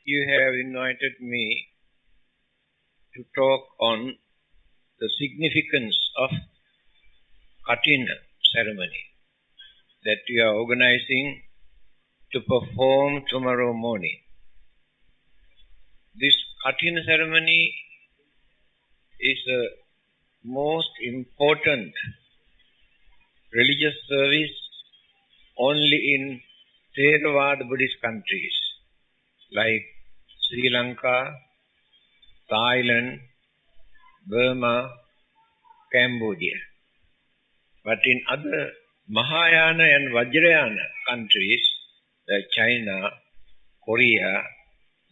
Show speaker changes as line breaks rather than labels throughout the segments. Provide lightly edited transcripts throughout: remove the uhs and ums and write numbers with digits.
you have invited me to talk on the significance of Kathina ceremony that we are organizing to perform tomorrow morning. This Kathina ceremony is the most important religious service only in Theravada Buddhist countries like Sri Lanka, Thailand, Burma, Cambodia. But in other Mahayana and Vajrayana countries like China, Korea,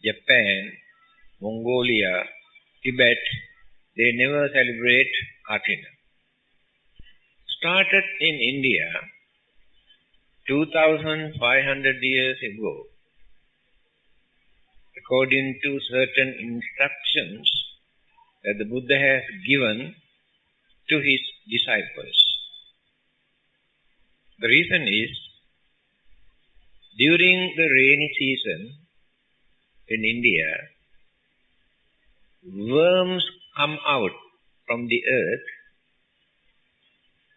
Japan, Mongolia, Tibet, they never celebrate Kathina. Started in India 2,500 years ago, according to certain instructions that the Buddha has given to his disciples. The reason is, during the rainy season in India, worms come out from the earth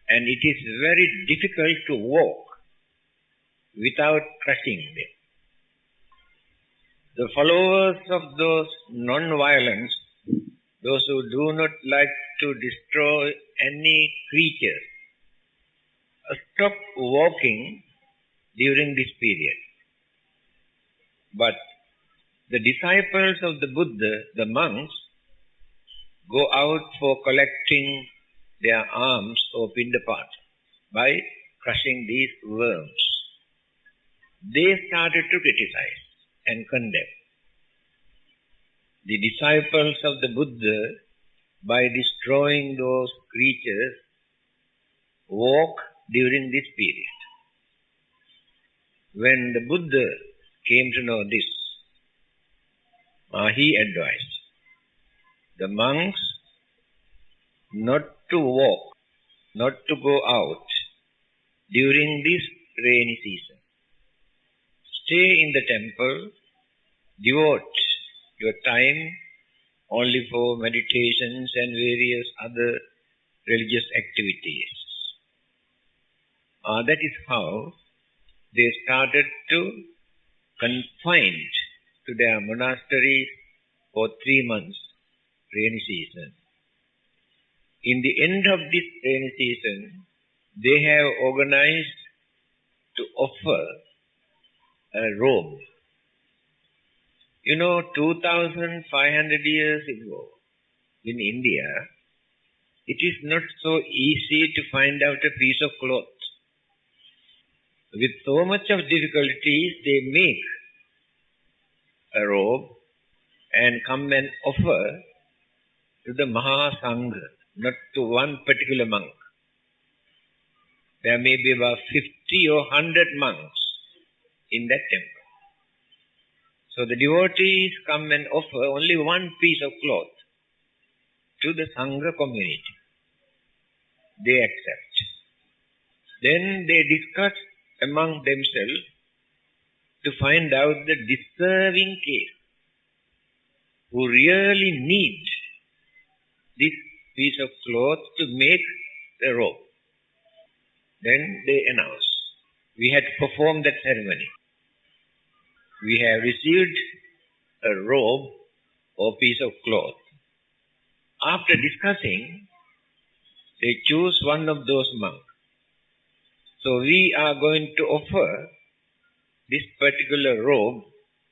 and it is very difficult to walk without crushing them. The followers of those non-violence, those who do not like to destroy any creature, stop walking during this period. But the disciples of the Buddha, the monks, go out for collecting their alms or pindapata by crushing these worms. They started to criticize and condemn. The disciples of the Buddha, by destroying those creatures, walk during this period. When the Buddha came to know this, he advised the monks not to walk, not to go out during this rainy season. Stay in the temple, devote your time only for meditations and various other religious activities. That is how they started to confine to their monasteries for 3 months, rainy season. In the end of this rainy season, they have organized to offer a robe. 2,500 years ago in India, it is not so easy to find out a piece of cloth. With so much of difficulties, they make a robe and come and offer to the Mahasangha, not to one particular monk. There may be about 50 or 100 monks in that temple. So the devotees come and offer only one piece of cloth to the Sangha community. They accept. Then they discuss among themselves to find out the deserving case who really need this piece of cloth to make the robe. Then they announce, we had to perform that ceremony. We have received a robe or piece of cloth. After discussing, they choose one of those monks. So we are going to offer this particular robe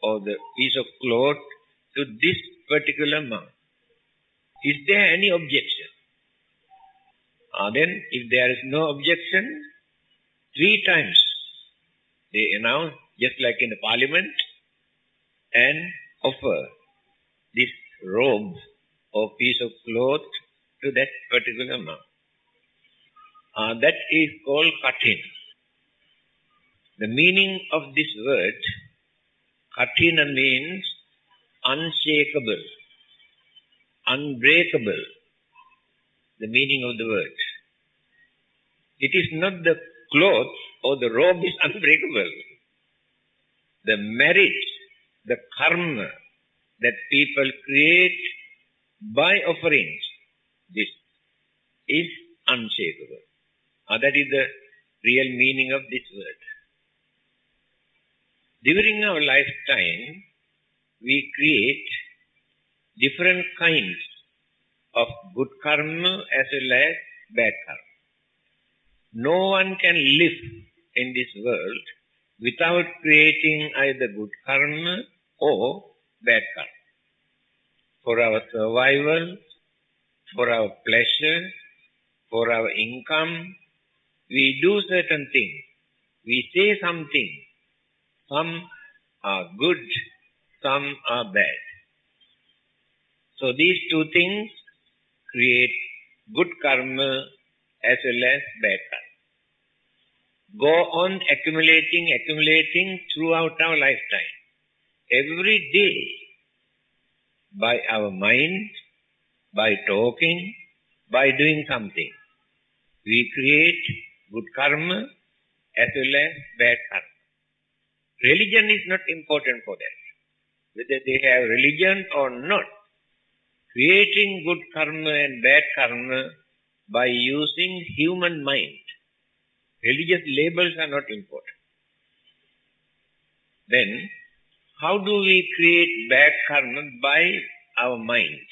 or the piece of cloth to this particular monk. Is there any objection? Then, if there is no objection, 3 times they announce, just like in the parliament, and offer this robe or piece of cloth to that particular monk. That is called Kathina. The meaning of this word, Kathina, means unshakable, unbreakable. The meaning of the word. It is not the cloth or the robe is unbreakable. The merit, the karma that people create by offerings, this is unshakable. That is the real meaning of this word. During our lifetime, we create different kinds of good karma as well as bad karma. No one can live in this world without creating either good karma or bad karma. For our survival, for our pleasure, for our income, we do certain things. We say something. Some are good, some are bad. So these two things create good karma as well as bad karma. Go on accumulating throughout our lifetime. Every day, by our mind, by talking, by doing something, we create good karma as well as bad karma. Religion is not important for that. Whether they have religion or not, creating good karma and bad karma by using human mind. Religious labels are not important. Then, how do we create bad karma by our mind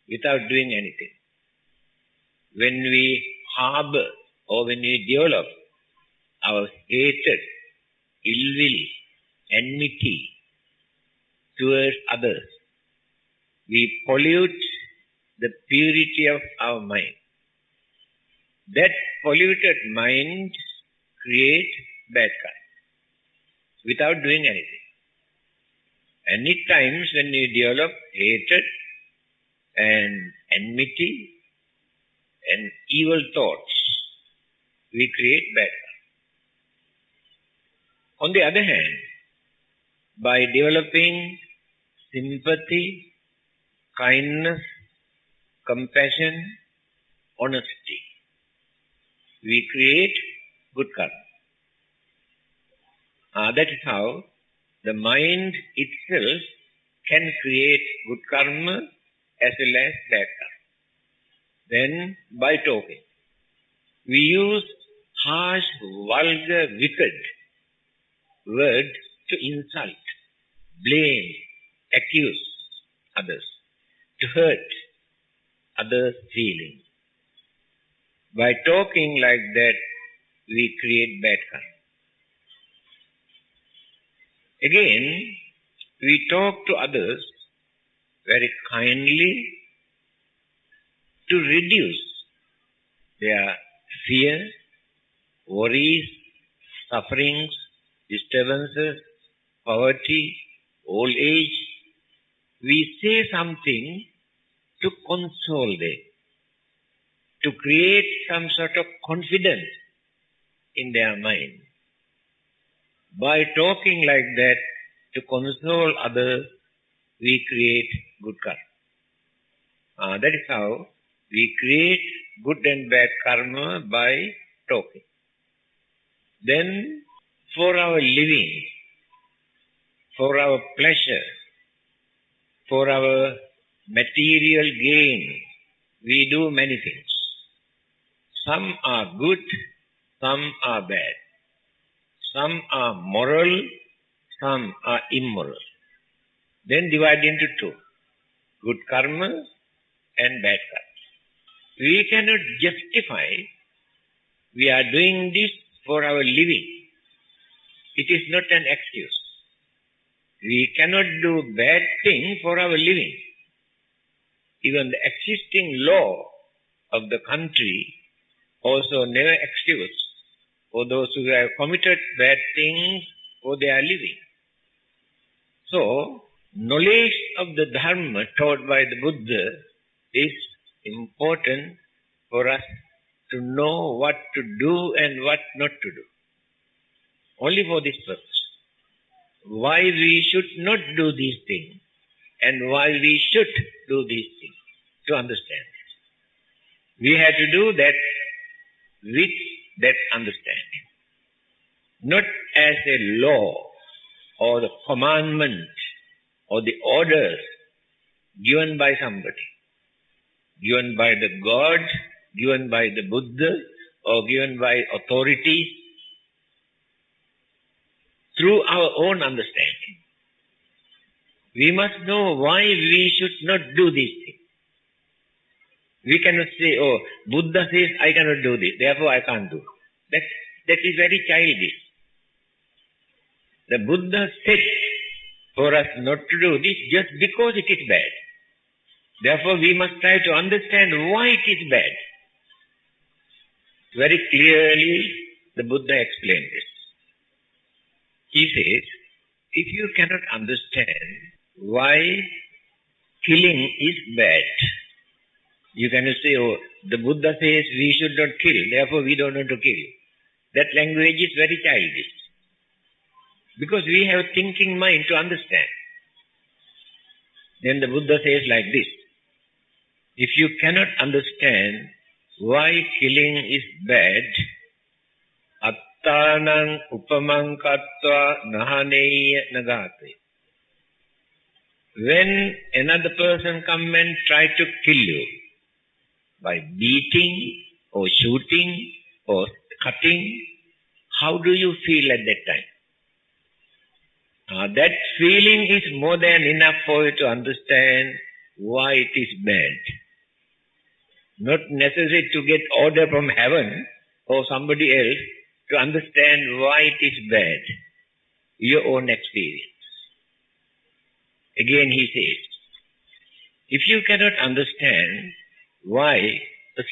without doing anything? When we harbor or when we develop our hatred, ill will, enmity towards others, we pollute the purity of our mind. That polluted mind creates bad karma without doing anything. Any times when we develop hatred and enmity and evil thoughts, we create bad karma. On the other hand, by developing sympathy, kindness, compassion, honesty, we create good karma. That is how the mind itself can create good karma as well as bad karma. Then, by talking, we use harsh, vulgar, wicked words to insult, blame, accuse others, to hurt others' feelings. By talking like that, we create bad karma. Again, we talk to others very kindly to reduce their fear, worries, sufferings, disturbances, poverty, old age. We say something to console them, to create some sort of confidence in their mind. By talking like that, to console others, we create good karma. That is how we create good and bad karma by talking. Then, for our living, for our pleasure, for our material gain, we do many things. Some are good, some are bad. Some are moral, some are immoral. Then divide into two, good karma and bad karma. We cannot justify we are doing this for our living. It is not an excuse. We cannot do bad thing for our living. Even the existing law of the country also never excuse for those who have committed bad things for their living. So, knowledge of the Dharma taught by the Buddha is important for us to know what to do and what not to do. Only for this purpose. Why we should not do these things and why we should do these things, to understand. We have to do that with that understanding. Not as a law or the commandment or the orders given by somebody, given by the God, given by the Buddha, or given by authorities, through our own understanding. We must know why we should not do these things. We cannot say, oh, Buddha says I cannot do this, therefore I can't do. That is very childish. The Buddha said for us not to do this just because it is bad. Therefore we must try to understand why it is bad. Very clearly the Buddha explained this. He says, if you cannot understand why killing is bad, you cannot say, oh, the Buddha says we should not kill, therefore we don't want to kill. That language is very childish. Because we have thinking mind to understand. Then the Buddha says like this, if you cannot understand why killing is bad, attanang upamang kattva nahaneya nagate. When another person come and try to kill you by beating or shooting or cutting, how do you feel at that time? That feeling is more than enough for you to understand why it is bad. Not necessary to get order from heaven or somebody else to understand why it is bad. Your own experience. Again he says, if you cannot understand why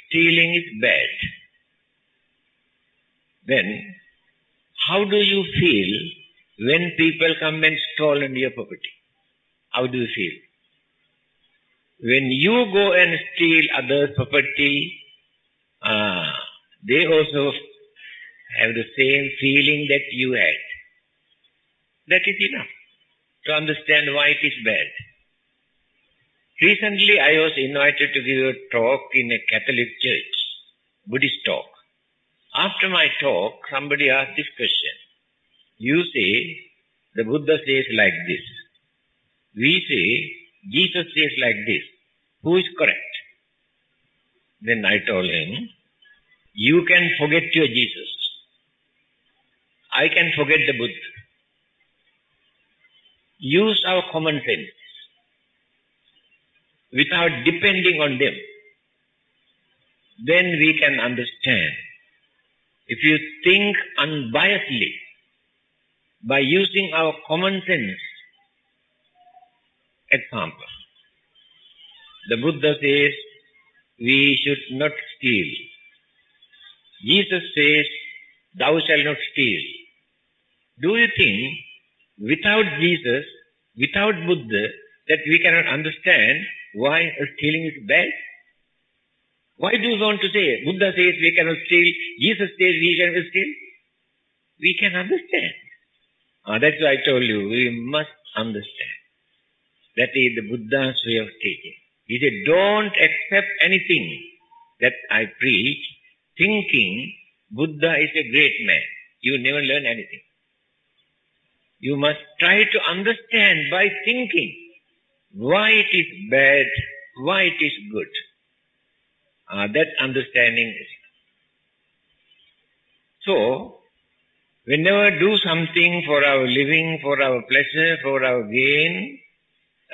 stealing is bad, then how do you feel when people come and stolen your property? How do you feel? When you go and steal others' property, they also have the same feeling that you had. That is enough to understand why it is bad. Recently I was invited to give a talk in a Catholic church, Buddhist talk. After my talk, somebody asked this question. You say, the Buddha says like this. We say, Jesus says like this. Who is correct? Then I told him, you can forget your Jesus. I can forget the Buddha. Use our common sense without depending on them. Then we can understand. If you think unbiasedly, by using our common sense, example, the Buddha says we should not steal. Jesus says, thou shalt not steal. Do you think without Jesus, without Buddha, that we cannot understand why stealing is bad? Why do you want to say, Buddha says we cannot steal, Jesus says we cannot steal? We can understand. That's why I told you, we must understand. That is the Buddha's way of teaching. He said, don't accept anything that I preach, thinking Buddha is a great man. You never learn anything. You must try to understand by thinking why it is bad, why it is good. That understanding is. So, whenever do something for our living, for our pleasure, for our gain,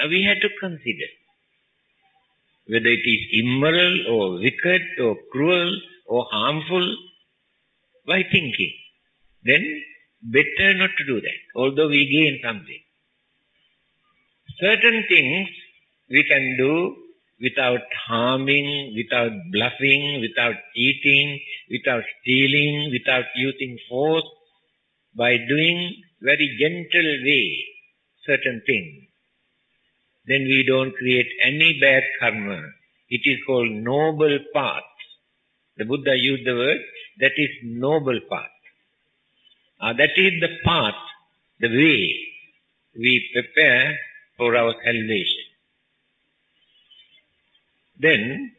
we have to consider whether it is immoral or wicked or cruel or harmful by thinking. Then better not to do that, although we gain something. Certain things we can do without harming, without bluffing, without cheating, without stealing, without using force, by doing very gentle way certain things. Then we don't create any bad karma. It is called noble path. The Buddha used the word, that is noble path. That is the path, the way we prepare for our salvation. Then,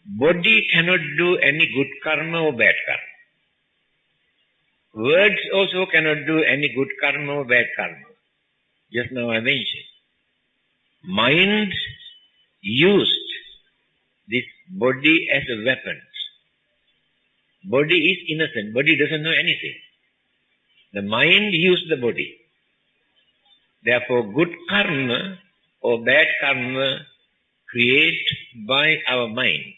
body cannot do any good karma or bad karma. Words also cannot do any good karma or bad karma. just now I mentioned. Mind used this body as a weapon. Body is innocent. Body doesn't know anything. The mind used the body. Therefore, good karma or bad karma created by our mind.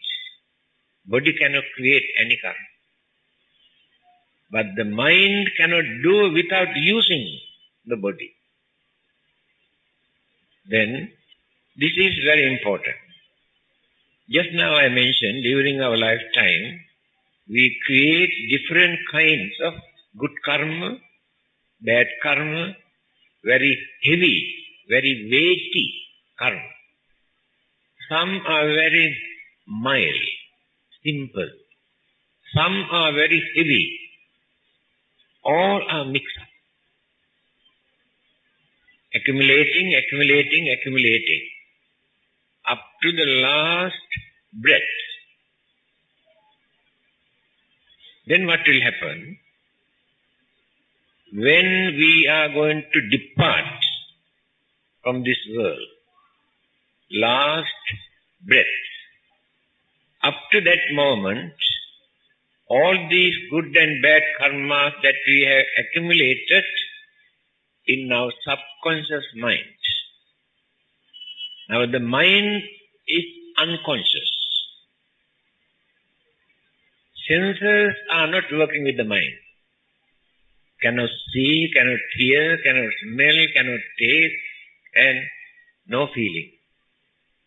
Body cannot create any karma. But the mind cannot do without using the body. Then, this is very important. Just now I mentioned, during our lifetime, we create different kinds of good karma, bad karma, very heavy, very weighty karma. Some are very mild, simple. Some are very heavy. All are mixed up. Accumulating, up to the last breath. Then what will happen? When we are going to depart from this world, last breath, up to that moment, all these good and bad karmas that we have accumulated in our subconscious mind. Now the mind is unconscious. Senses are not working with the mind. Cannot see, cannot hear, cannot smell, cannot taste, and no feeling.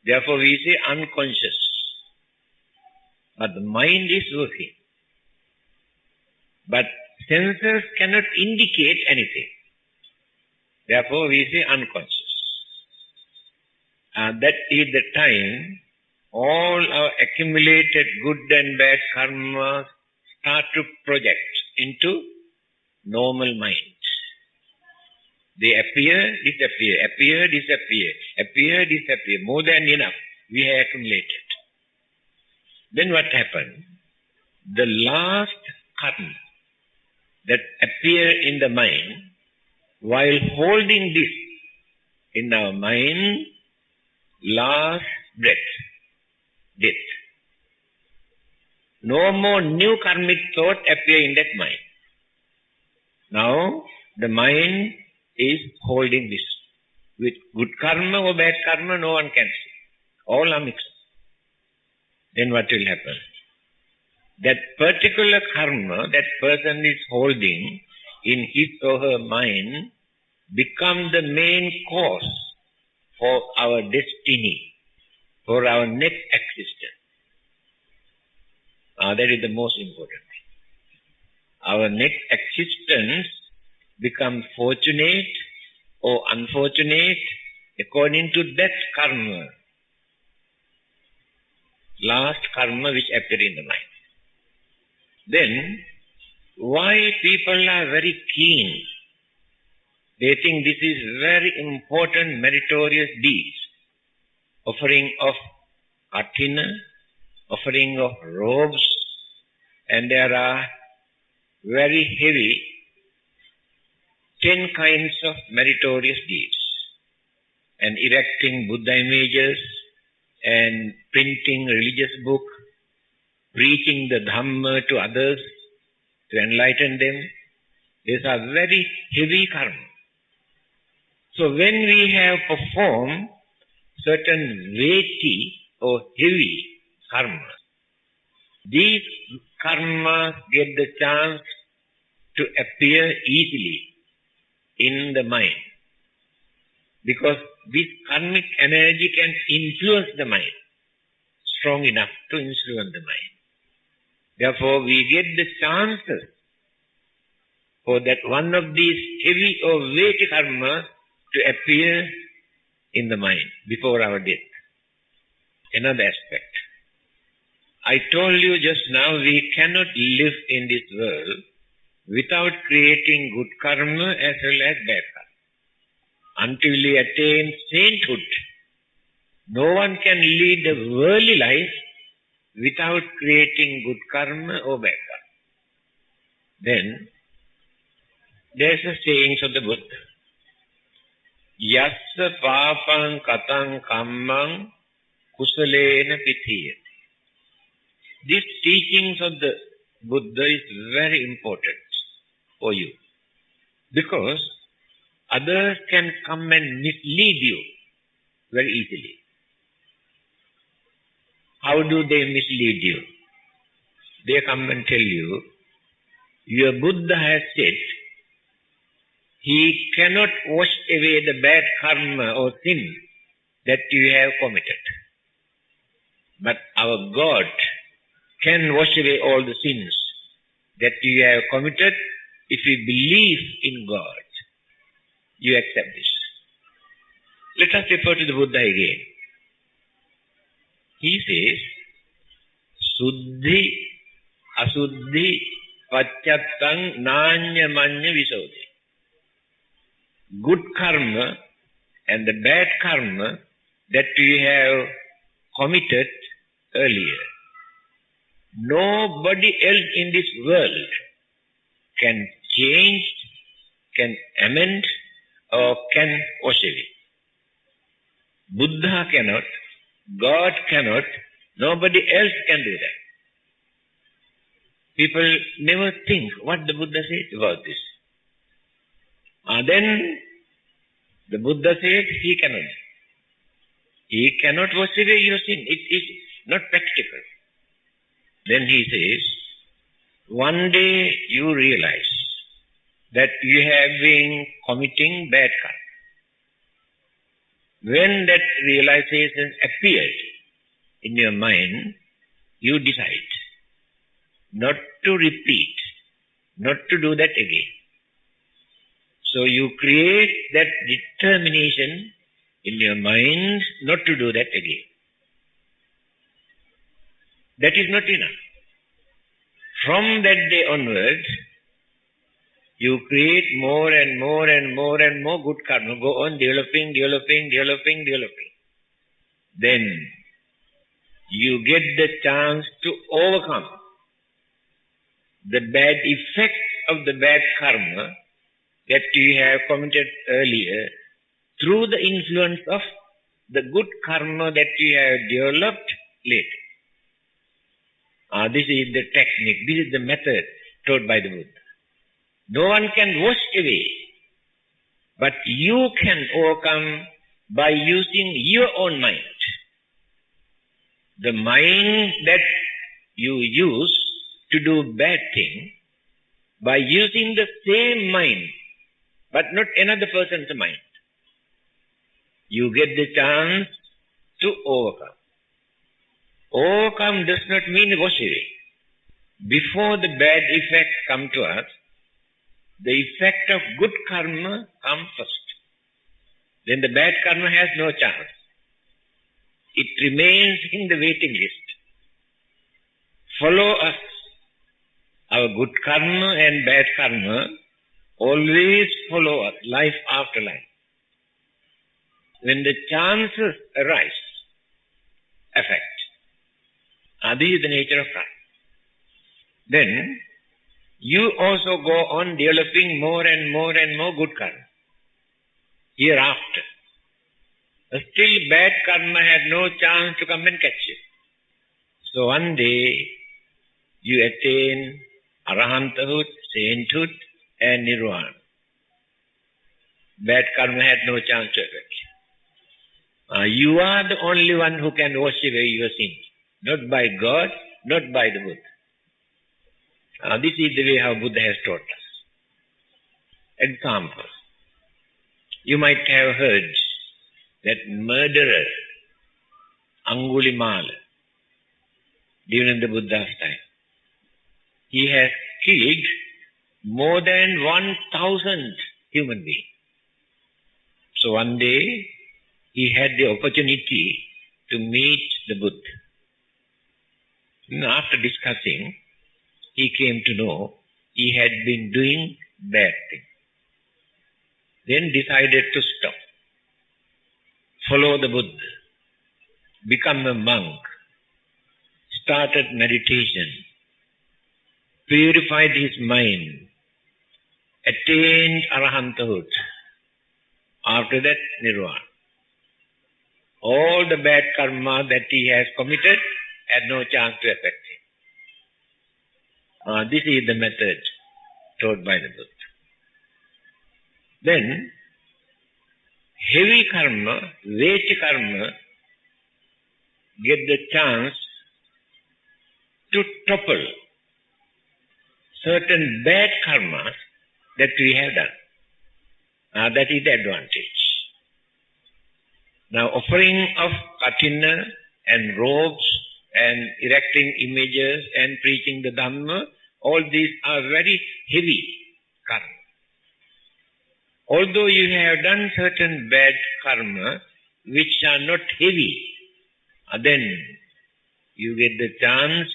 Therefore we say unconscious. But the mind is working. But senses cannot indicate anything. Therefore we say unconscious. That is the time all our accumulated good and bad karma start to project into normal mind. They appear, disappear. More than enough we have accumulated. Then what happened? The last karma that appear in the mind, while holding this in our mind, last breath, death. No more new karmic thought appear in that mind. Now, the mind is holding this. With good karma or bad karma, no one can see. All are mixed. Then what will happen? That particular karma that person is holding in his or her mind become the main cause for our destiny, for our next existence. That is the most important thing. Our next existence becomes fortunate or unfortunate according to that karma, last karma which appeared in the mind. Then, why people are very keen? They think this is very important, meritorious deeds. Offering of kathina, offering of robes, and there are very heavy 10 kinds of meritorious deeds. And erecting Buddha images, and printing religious book, preaching the Dhamma to others to enlighten them. These are very heavy karma. So when we have performed certain weighty or heavy karmas, these karmas get the chance to appear easily in the mind. Because this karmic energy can influence the mind, strong enough to influence the mind. Therefore, we get the chances for that one of these heavy or weighty karmas to appear in the mind before our death. Another aspect. I told you just now we cannot live in this world without creating good karma as well as bad karma. Until we attain sainthood, no one can lead a worldly life without creating good karma or bad karma. Then, there's a saying of the Buddha. Yassa papang katang kammang kusalena pithiyati. These teachings of the Buddha is very important for you. Because others can come and mislead you very easily. How do they mislead you? They come and tell you, your Buddha has said, he cannot wash away the bad karma or sin that you have committed. But our God can wash away all the sins that you have committed if you believe in God. You accept this. Let us refer to the Buddha again. He says, Suddhi, Asuddhi, Pacchattam, Nanya Manya Visodhi. Good karma and the bad karma that you have committed earlier. Nobody else in this world can change, can amend, or can wash away. Buddha cannot, God cannot, nobody else can do that. People never think what the Buddha said about this. Then the Buddha said he cannot. He cannot wash away your sin. It is not practical. Then he says, one day you realize that you have been committing bad karma. When that realization appeared in your mind, you decide not to repeat, not to do that again. So you create that determination in your mind not to do that again. That is not enough. From that day onwards, you create more and more and more and more good karma. Go on developing. Then you get the chance to overcome the bad effect of the bad karma that you have committed earlier through the influence of the good karma that you have developed later. This is the technique, this is the method taught by the Buddha. No one can wash away, but you can overcome by using your own mind. The mind that you use to do bad thing, by using the same mind, but not another person's mind, you get the chance to overcome. Overcome does not mean wash away. Before the bad effects come to us, the effect of good karma comes first. Then the bad karma has no chance. It remains in the waiting list. Follow us. Our good karma and bad karma always follow us, life after life. When the chances arise, affect. This is the nature of karma. Then, you also go on developing more and more and more good karma. Hereafter. Still bad karma had no chance to come and catch you. So one day, you attain arahanthood, sainthood, and nirvana. Bad karma had no chance to affect you. You are the only one who can wash away your sins. Not by God, not by the Buddha. This is the way how Buddha has taught us. Example. You might have heard that murderer, Angulimala, during the Buddha's time, he has killed more than 1,000 human beings. So one day, he had the opportunity to meet the Buddha. After discussing, he came to know he had been doing bad things. Then decided to stop. Follow the Buddha. Become a monk. Started meditation. Purified his mind. Attained arahanthood. After that, nirvana. All the bad karma that he has committed had no chance to affect him. This is the method taught by the Buddha. Then, heavy karma, weighty karma, get the chance to topple certain bad karmas that we have done. That is the advantage. Now, offering of kathina and robes and erecting images and preaching the Dhamma, all these are very heavy karma. Although you have done certain bad karma which are not heavy, then you get the chance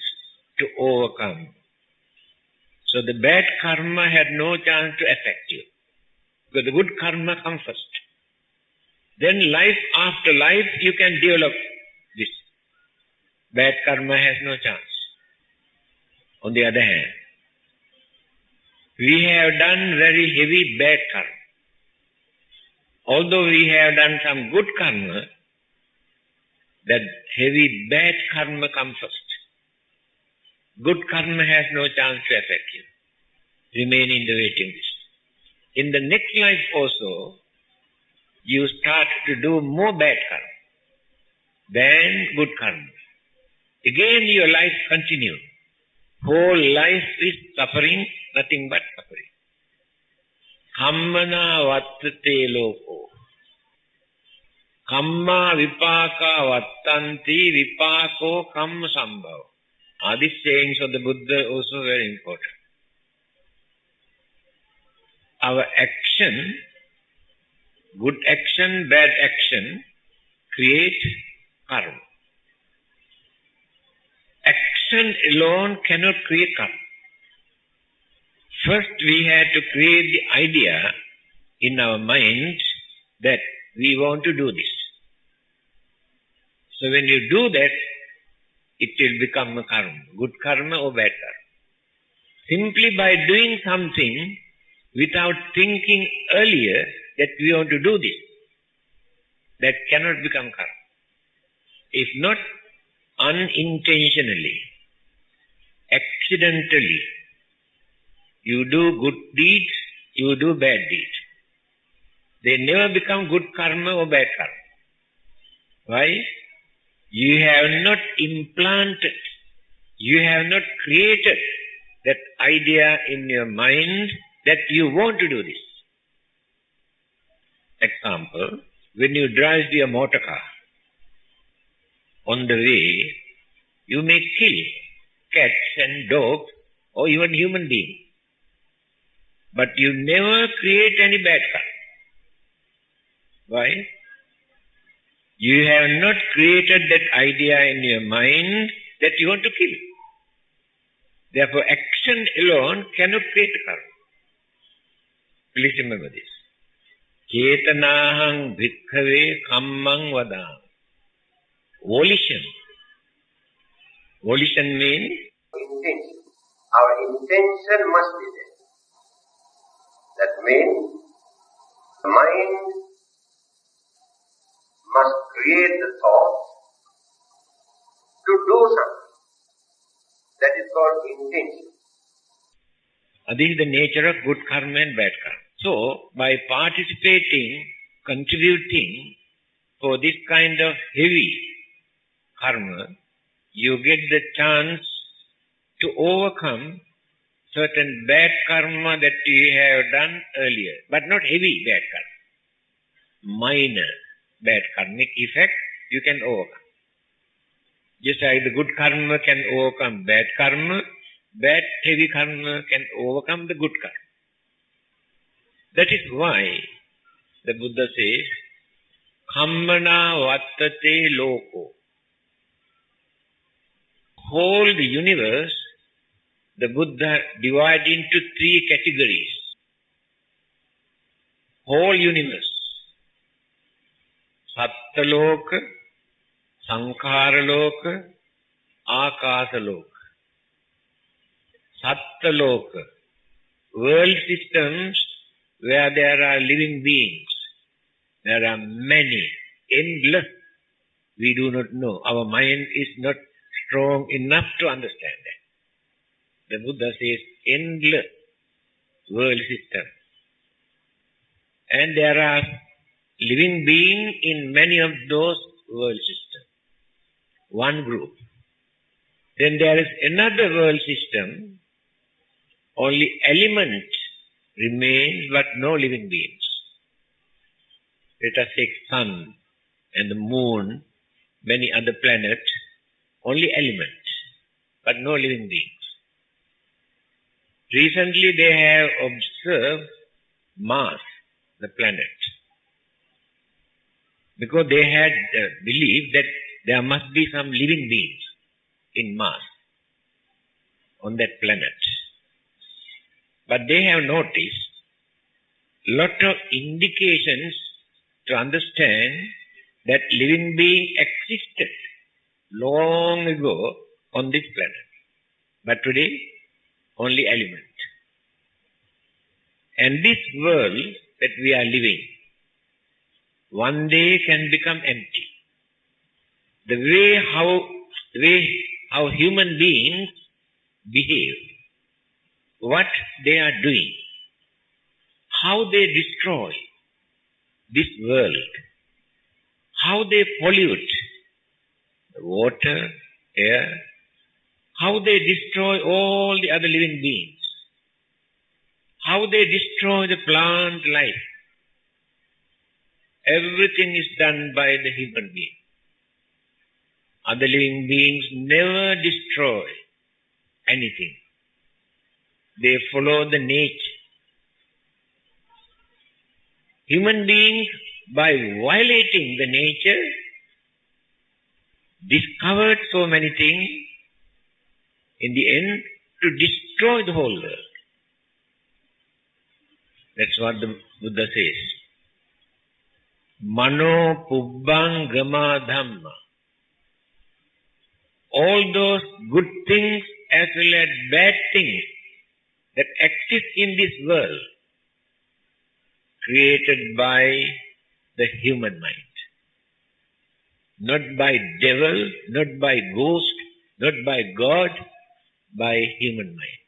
to overcome. So the bad karma had no chance to affect you, because the good karma comes first. Then life after life you can develop this. Bad karma has no chance. On the other hand, we have done very heavy bad karma. Although we have done some good karma, that heavy bad karma comes first. Good karma has no chance to affect you. Remain in the waiting list. In the next life also, you start to do more bad karma than good karma. Again your life continues. Whole life is suffering, nothing but suffering. Kammana vattate loko. Kamma vipaka vattanti vipako kamma sambhava. These sayings of the Buddha also very important. Our action, good action, bad action, create karma. Action alone cannot create karma. First we had to create the idea in our mind that we want to do this. So when you do that, it will become a karma, good karma or bad karma. Simply by doing something without thinking earlier that we want to do this, that cannot become karma. If not unintentionally, accidentally, you do good deeds, you do bad deeds. They never become good karma or bad karma. Why? You have not implanted, you have not created that idea in your mind that you want to do this. Example, when you drive your motor car, on the way, you may kill cats and dogs or even human beings. But you never create any bad karma. Why? You have not created that idea in your mind that you want to kill. Therefore, action alone cannot create karma. Please remember this. Chetanahang bhikkhave kammang vadam. Volition. Volition means
intention. Our intention must be there. That means the mind must create the thought to do something. That is called intention.
This is the nature of good karma and bad karma. So, by participating, contributing for this kind of heavy karma, you get the chance to overcome certain bad karma that you have done earlier, but not heavy bad karma. Minor bad karmic effect you can overcome. Just like the good karma can overcome bad karma, bad heavy karma can overcome the good karma. That is why the Buddha says, Kammana vattate loko. Whole the universe, the Buddha divided into 3 categories. Whole universe. Sattaloka, Sankharaloka, Akasaloka. Sattaloka, world systems where there are living beings. There are many, endless. We do not know. Our mind is not strong enough to understand that. The Buddha says endless world system. And there are living beings in many of those world systems. One group. Then there is another world system. Only elements remain but no living beings. Let us take sun and the moon, many other planets, only elements, but no living beings. Recently they have observed Mars, the planet, because they had believed that there must be some living beings in Mars, on that planet. But they have noticed lot of indications to understand that living being existed long ago on this planet. But today, only element. And this world that we are living, one day can become empty. The way how human beings behave, what they are doing, how they destroy this world, how they pollute the water, air, how they destroy all the other living beings, how they destroy the plant life. Everything is done by the human being. Other living beings never destroy anything. They follow the nature. Human beings, by violating the nature, discovered so many things, in the end, to destroy the whole world. That's what the Buddha says. Mano pubbang gama dhamma. All those good things as well as bad things that exist in this world, created by the human mind. Not by devil, not by ghost, not by God, by human mind.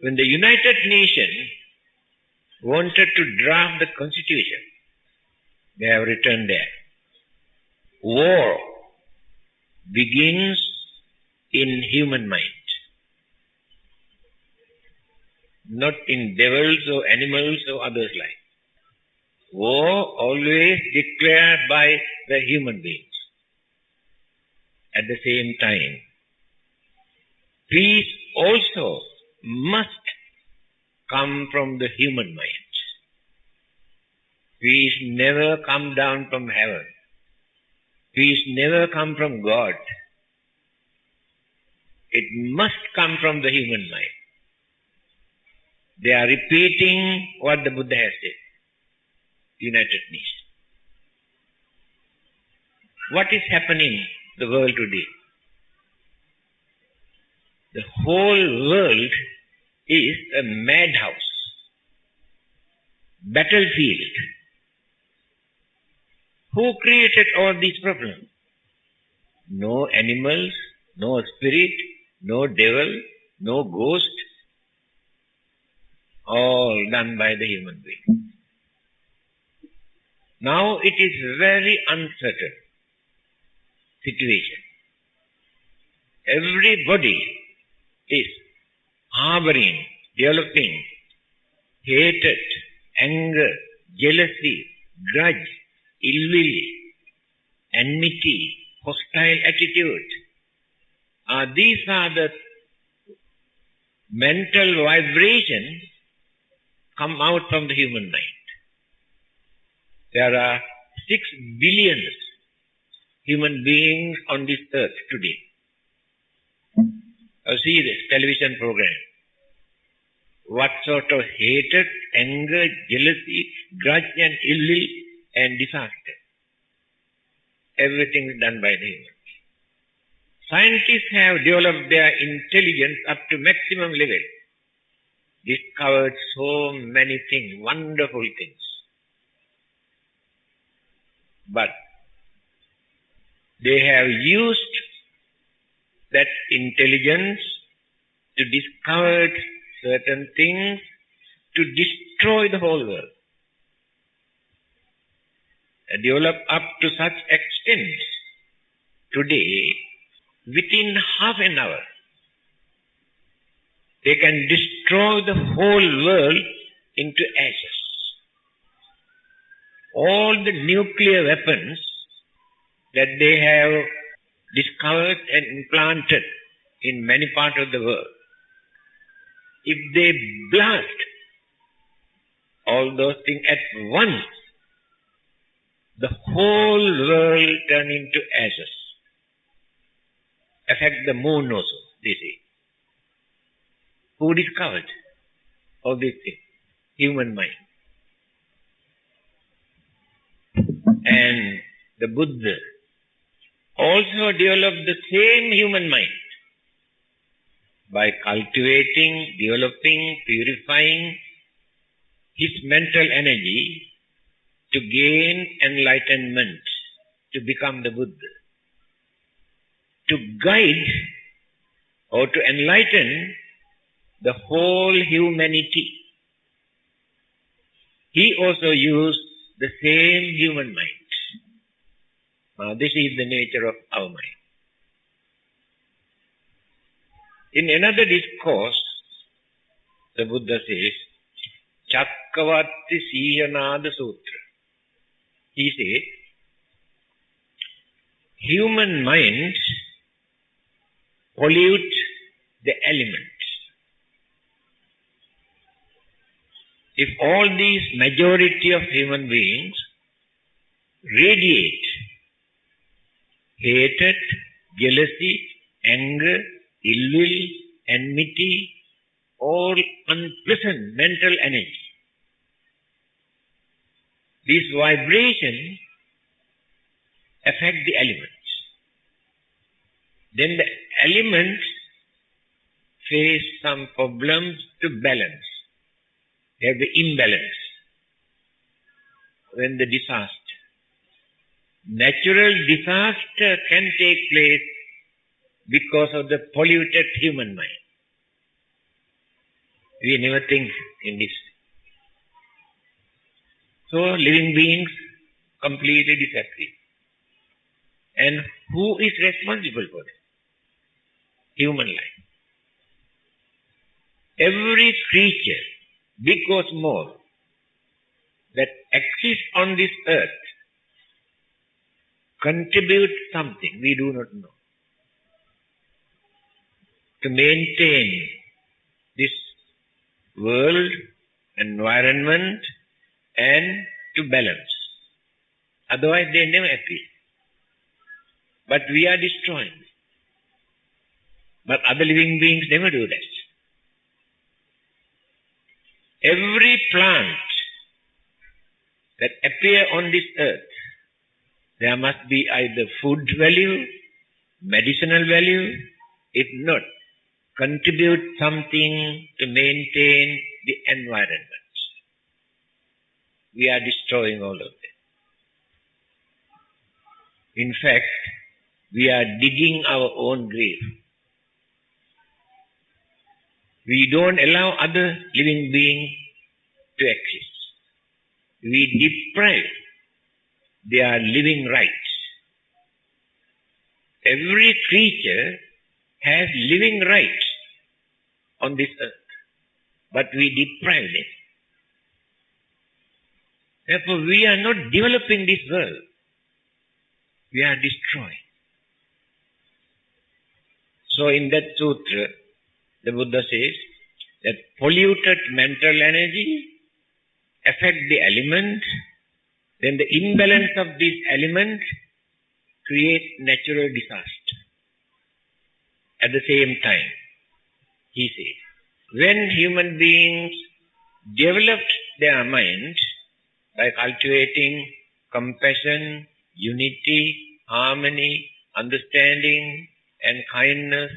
When the United Nations wanted to draft the Constitution, they have written there, war begins in human mind. Not in devils or animals or others like. War always declared by the human beings. At the same time, peace also must come from the human mind. Peace never come down from heaven. Peace never come from God. It must come from the human mind. They are repeating what the Buddha has said. United Nations. What is happening in the world today? The whole world is a madhouse, battlefield. Who created all these problems? No animals, no spirit, no devil, no ghost. All done by the human being. Now it is very uncertain situation. Everybody is harboring, developing hatred, anger, jealousy, grudge, ill will, enmity, hostile attitude. These are the mental vibrations come out from the human mind. There are 6 billion human beings on this earth today. See this television program. What sort of hatred, anger, jealousy, grudge and ill will and disaster. Everything is done by the human. Scientists have developed their intelligence up to maximum level. Discovered so many things, wonderful things. But they have used that intelligence to discover certain things to destroy the whole world. Develop up to such extent today, within half an hour, they can destroy the whole world into ashes. All the nuclear weapons that they have discovered and implanted in many parts of the world, if they blast all those things at once, the whole world turn into ashes. Affect the moon also, they say. Who discovered all these things? Human mind. And the Buddha also developed the same human mind by cultivating, developing, purifying his mental energy to gain enlightenment, to become the Buddha. To guide or to enlighten the whole humanity. He also used the same human mind. Now, this is the nature of our mind. In another discourse, the Buddha says, Chakkavatti Sihanada Sutra. He says, human mind pollute the elements. If all these majority of human beings radiate hatred, jealousy, anger, ill will, enmity, all unpleasant mental energy, these vibrations affect the elements. Then the elements face some problems to balance. They have the imbalance. When the disaster, natural disaster can take place because of the polluted human mind. We never think in this. So living beings completely disappear. And who is responsible for this? Human life. Every creature, big or small, that exists on this earth contributes something we do not know to maintain this world, environment, and to balance. Otherwise they never appear. But we are destroying. But other living beings never do that. Every plant that appear on this earth, there must be either food value, medicinal value, if not, contribute something to maintain the environment. We are destroying all of them. In fact, we are digging our own grave. We don't allow other living beings to exist. We deprive their living rights. Every creature has living rights on this earth, but we deprive them. Therefore, we are not developing this world. We are destroying. So in that sutra, the Buddha says that polluted mental energy affect the element, then the imbalance of this element creates natural disaster. At the same time, he says, when human beings developed their mind by cultivating compassion, unity, harmony, understanding, and kindness,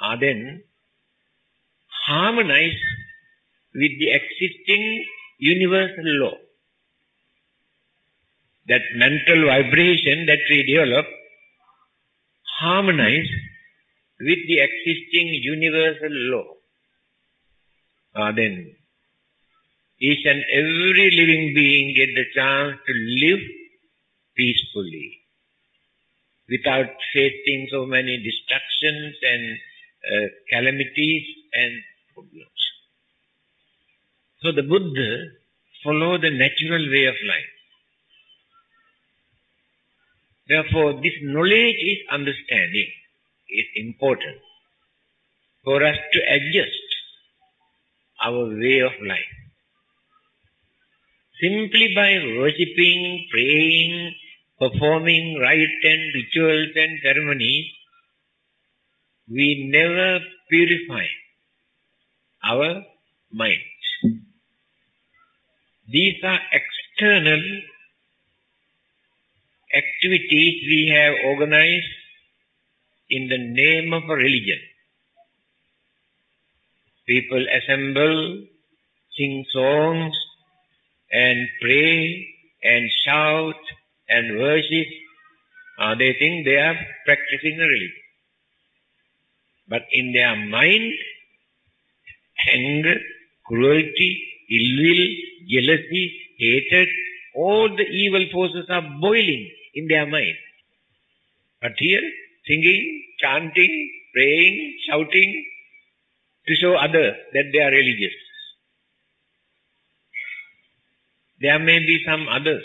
are then harmonized with the existing universal law. that mental vibration that we develop harmonize with the existing universal law. Then each and every living being get the chance to live peacefully without facing so many distractions and calamities and problems. So the Buddha followed the natural way of life. Therefore, this knowledge is understanding is important for us to adjust our way of life. Simply by worshipping, praying, performing rite and rituals and ceremonies, we never purify our minds. These are external activities we have organized in the name of a religion. People assemble, sing songs, and pray, and shout, and worship. They think they are practicing a religion. But in their mind, anger, cruelty, ill will, jealousy, hatred, all the evil forces are boiling in their mind. But here, singing, chanting, praying, shouting, to show others that they are religious. There may be some others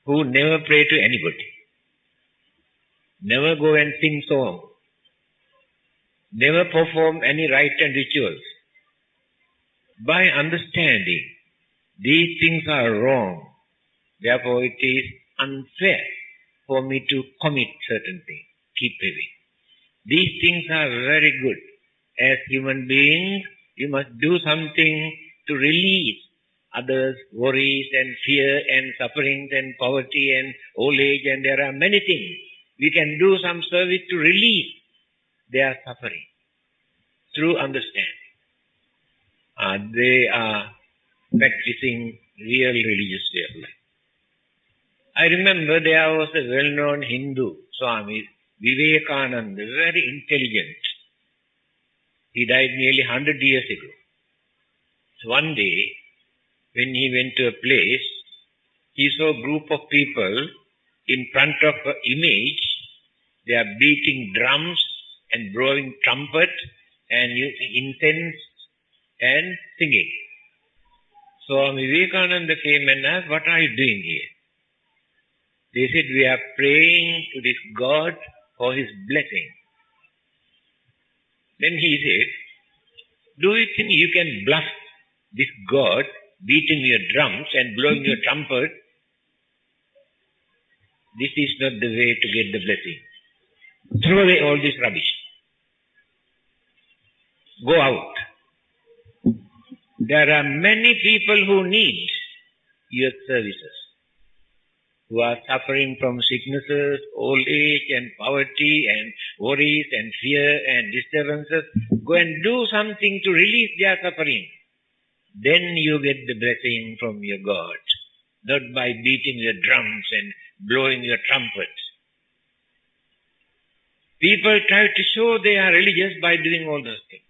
who never pray to anybody, never go and sing songs, never perform any rite and rituals. By understanding these things are wrong, therefore it is unfair for me to commit certain things, keep away. These things are very good. As human beings, you must do something to release others' worries and fear and sufferings and poverty and old age, and there are many things. We can do some service to release their suffering through understanding. They are practicing real religious way of life. I remember there was a well-known Hindu Swami, Vivekananda, very intelligent. He died nearly 100 years ago. So one day, when he went to a place, he saw a group of people in front of an image. They are beating drums and blowing trumpet and using incense and singing. So Vivekananda came and asked, "What are you doing here?" They said, "We are praying to this God for his blessing." Then he said, "Do you think you can bluff this God beating your drums and blowing your trumpet? This is not the way to get the blessing. Throw away all this rubbish. Go out. There are many people who need your services, who are suffering from sicknesses, old age and poverty and worries and fear and disturbances. Go and do something to release their suffering. Then you get the blessing from your God, not by beating your drums and blowing your trumpets." People try to show they are religious by doing all those things,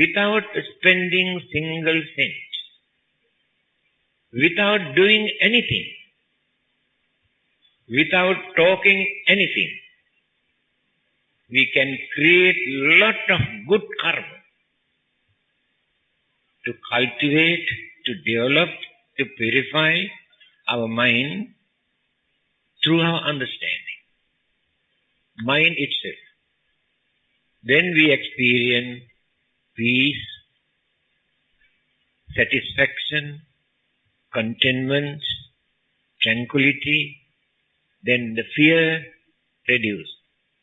without spending single cent, without doing anything, without talking anything. We can create lot of good karma to cultivate, to develop, to purify our mind through our understanding. Mind itself. Then we experience peace, satisfaction, contentment, tranquility. Then the fear reduced,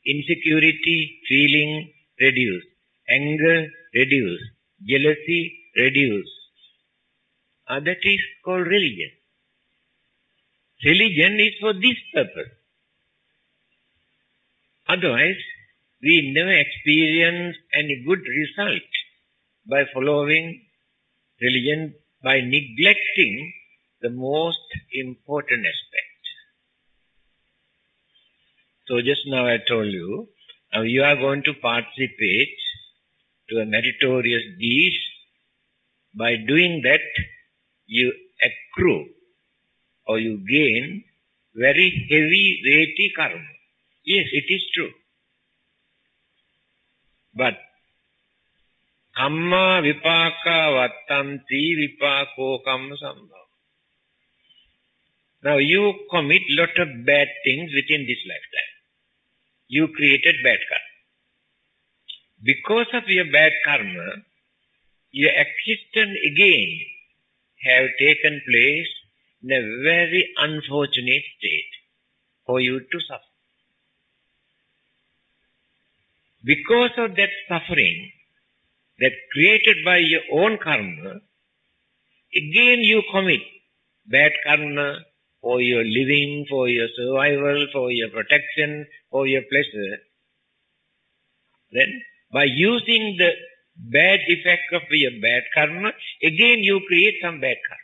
insecurity, feeling reduced, anger reduced, jealousy reduced. That is called religion. Religion is for this purpose. Otherwise, we never experience any good result by following religion, by neglecting the most important aspect. So just now I told you, now you are going to participate to a meritorious deed. By doing that, you accrue or you gain very heavy weighty karma. Yes, it is true. But kamma vipaka vattanti vipako kamma sambhava. Now you commit lot of bad things within this lifetime. You created bad karma. Because of your bad karma, your existence again have taken place in a very unfortunate state for you to suffer. Because of that suffering that created by your own karma, again you commit bad karma for your living, for your survival, for your protection, for your pleasure. Then, by using the bad effect of your bad karma, again you create some bad karma.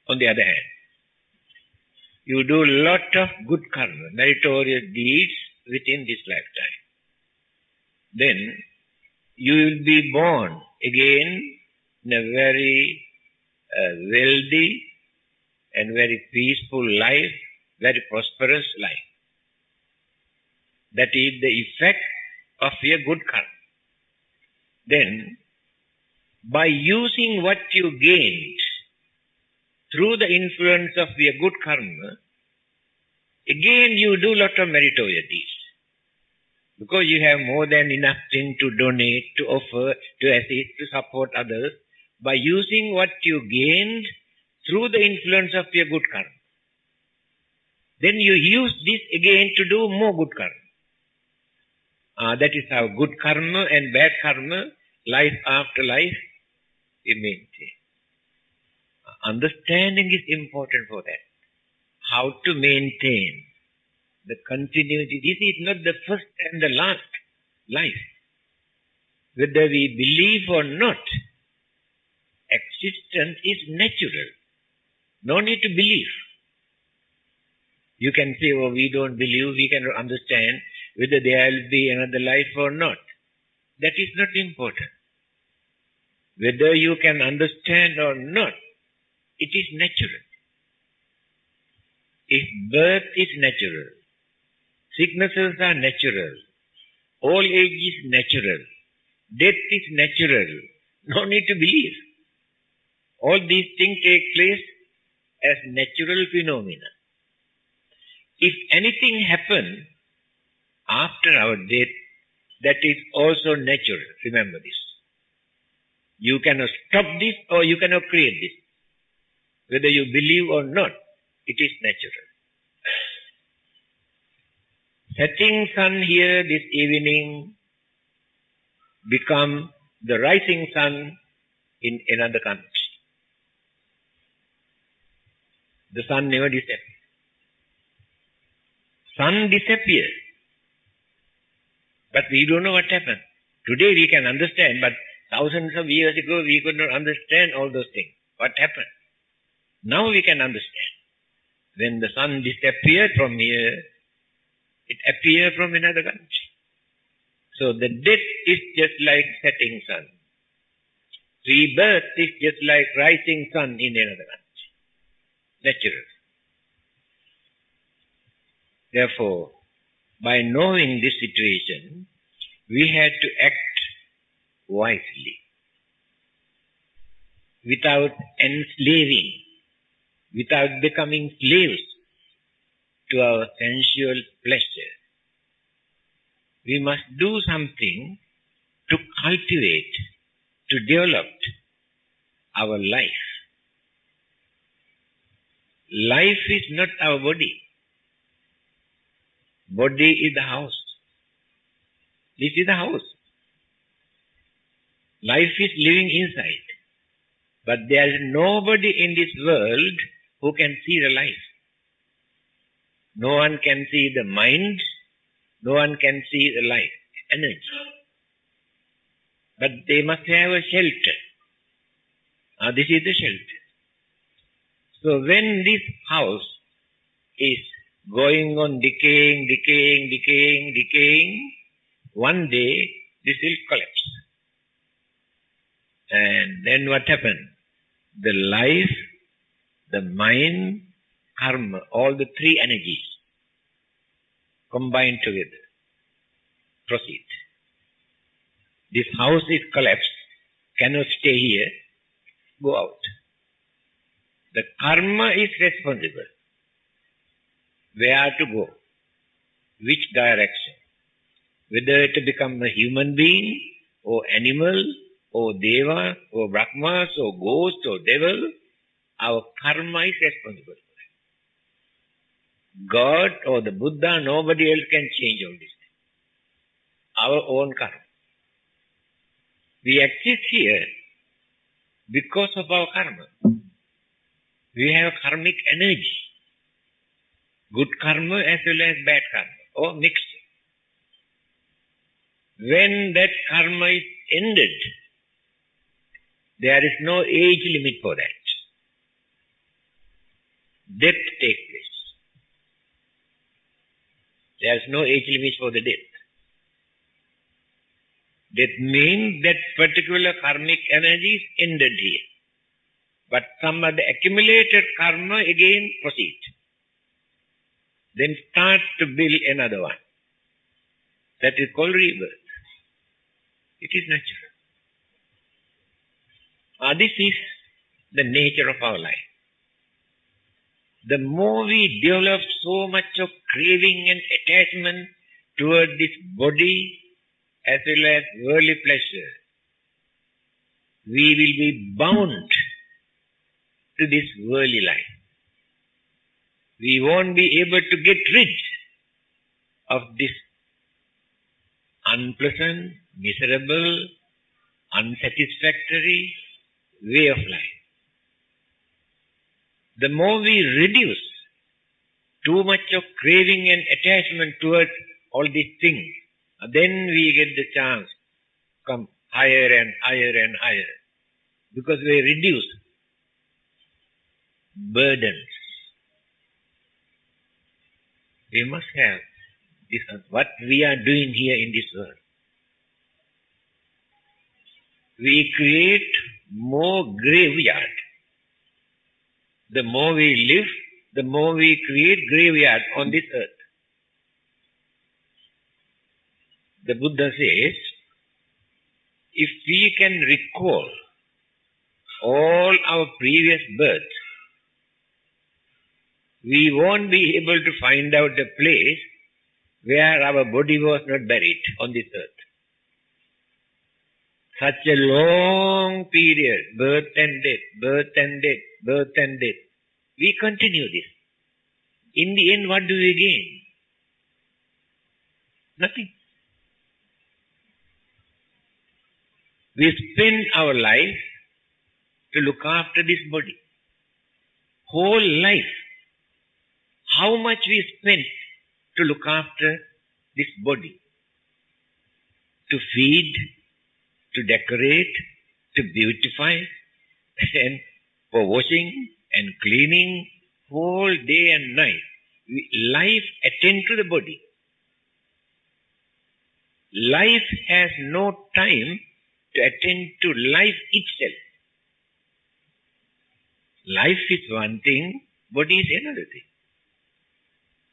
On the other hand, you do a lot of good karma, meritorious deeds within this lifetime. Then, you will be born again in a very wealthy and very peaceful life, very prosperous life. That is the effect of your good karma. Then, by using what you gained through the influence of your good karma, again you do lot of meritorious deeds. Because you have more than enough thing to donate, to offer, to assist, to support others. By using what you gained through the influence of your good karma, then you use this again to do more good karma. That is how good karma and bad karma, life after life, we maintain. Understanding is important for that. How to maintain the continuity. This is not the first and the last life. Whether we believe or not, existence is natural. No need to believe. You can say, oh, we don't believe, we cannot understand whether there will be another life or not. That is not important. Whether you can understand or not, it is natural. If birth is natural, sicknesses are natural, old age is natural, death is natural, no need to believe. All these things take place as natural phenomena. If anything happens after our death, that is also natural. Remember this. You cannot stop this or you cannot create this. Whether you believe or not, it is natural. Setting sun here this evening become the rising sun in another country. The sun never disappears. Sun disappears. But we don't know what happened. Today we can understand, but thousands of years ago we could not understand all those things. What happened? Now we can understand. When the sun disappeared from here, it appeared from another country. So the death is just like setting sun. Rebirth is just like rising sun in another country. Natural. Therefore, by knowing this situation, we had to act wisely, without enslaving, without becoming slaves to our sensual pleasure. We must do something to cultivate, to develop our life. Life is not our body. Body is the house. This is the house. Life is living inside. But there is nobody in this world who can see the life. No one can see the mind. No one can see the life, energy. But they must have a shelter. This is the shelter. So when this house is going on decaying, one day this will collapse. And then what happened? The life, the mind, karma, all the three energies combined together. Proceed. This house is collapsed, cannot stay here, go out. The karma is responsible. Where to go? Which direction? Whether to become a human being, or animal, or deva, or brahmas, or ghost, or devil, our karma is responsible. God or the Buddha, nobody else can change all this. Our own karma. We exist here because of our karma. We have karmic energy. Good karma as well as bad karma, or mixed. When that karma is ended, there is no age limit for that. Death takes place. There is no age limit for the death. That means that particular karmic energy is ended here. But some of the accumulated karma again proceed. Then start to build another one. That is called rebirth. It is natural. This is the nature of our life. The more we develop so much of craving and attachment toward this body as well as worldly pleasure, we will be bound to this worldly life. We won't be able to get rid of this unpleasant, miserable, unsatisfactory way of life. The more we reduce too much of craving and attachment towards all these things, then we get the chance to come higher and higher and higher. Because we reduce burdens. We must have this, what we are doing here in this world. We create more graveyard. The more we live, the more we create graveyard on this earth. The Buddha says, if we can recall all our previous births, we won't be able to find out a place where our body was not buried on this earth. Such a long period, birth and death, birth and death, birth and death. We continue this. In the end, what do we gain? Nothing. We spend our life to look after this body. Whole life. How much we spend to look after this body? To feed, to decorate, to beautify, and for washing and cleaning, whole day and night. Life attends to the body. Life has no time to attend to life itself. Life is one thing, body is another thing.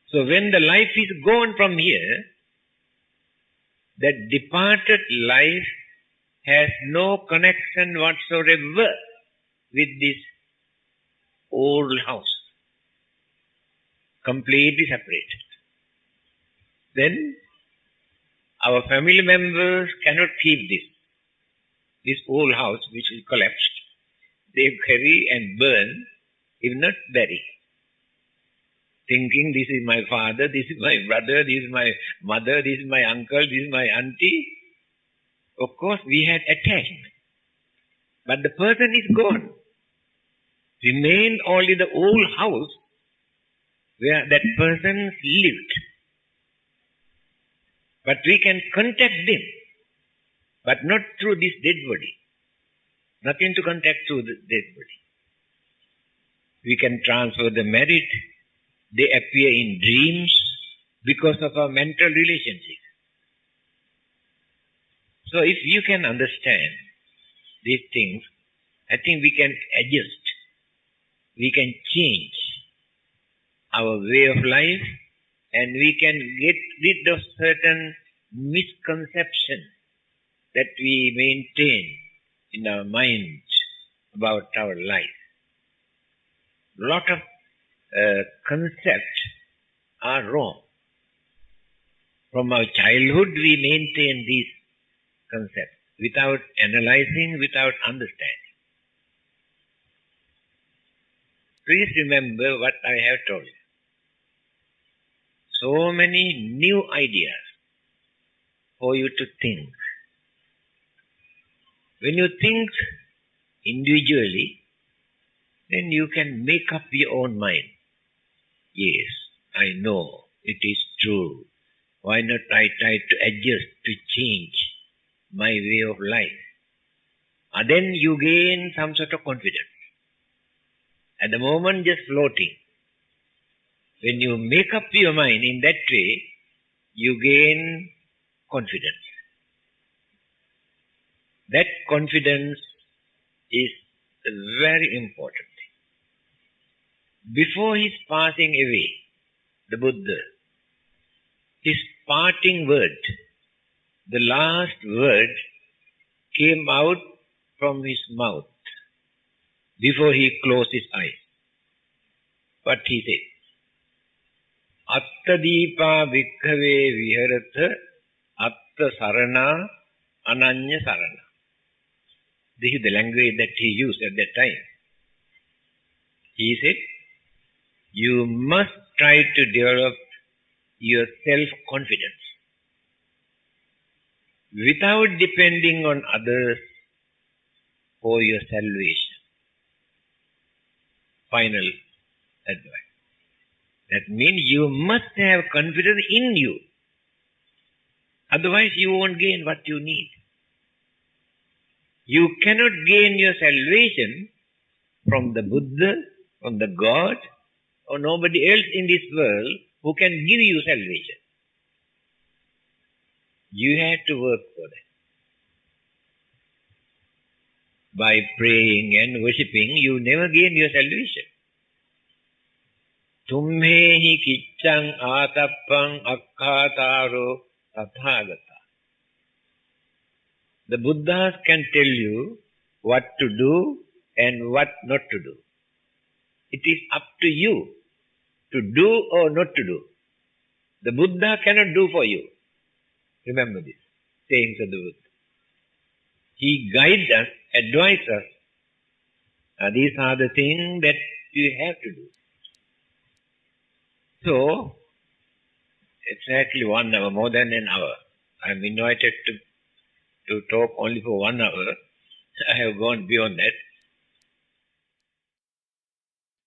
So when the life is gone from here, that departed life has no connection whatsoever with this old house. Completely separated. Then our family members cannot keep this old house which is collapsed. They carry and burn, if not bury. Thinking this is my father, this is my brother, this is my mother, this is my uncle, this is my auntie. Of course we had attachment. But the person is gone. Remained only the old house where that person lived. But we can contact them, but not through this dead body. Nothing to contact through the dead body. We can transfer the merit. They appear in dreams because of our mental relationship. So if you can understand these things, I think we can adjust. We can change our way of life, and we can get rid of certain misconceptions that we maintain in our mind about our life. Lot of concepts are wrong. From our childhood, we maintain these concepts without analyzing, without understanding. Please remember what I have told you. So many new ideas for you to think. When you think individually, then you can make up your own mind. Yes, I know it is true. Why not I try to adjust, to change my way of life? And then you gain some sort of confidence. At the moment, just floating. When you make up your mind in that way, you gain confidence. That confidence is very important. Before his passing away, the Buddha, his parting word, the last word came out from his mouth before he closed his eyes. What he said? Atta deepa bhikkhave viharatha atta sarana ananya sarana. This is the language that he used at that time. He said, you must try to develop your self-confidence without depending on others for your salvation. Final advice. That means you must have confidence in you. Otherwise you won't gain what you need. You cannot gain your salvation from the Buddha, from the God, or nobody else in this world who can give you salvation. You have to work for that. By praying and worshipping, you never gain your salvation. Tumhehi kiccang atappang akkhataro tathagata. The Buddhas can tell you what to do and what not to do. It is up to you to do or not to do. The Buddha cannot do for you. Remember this, sayings of the Buddha. He guides us, advises us. These are the things that you have to do. So, exactly 1 hour, more than an hour. I am invited to talk only for 1 hour. I have gone beyond that.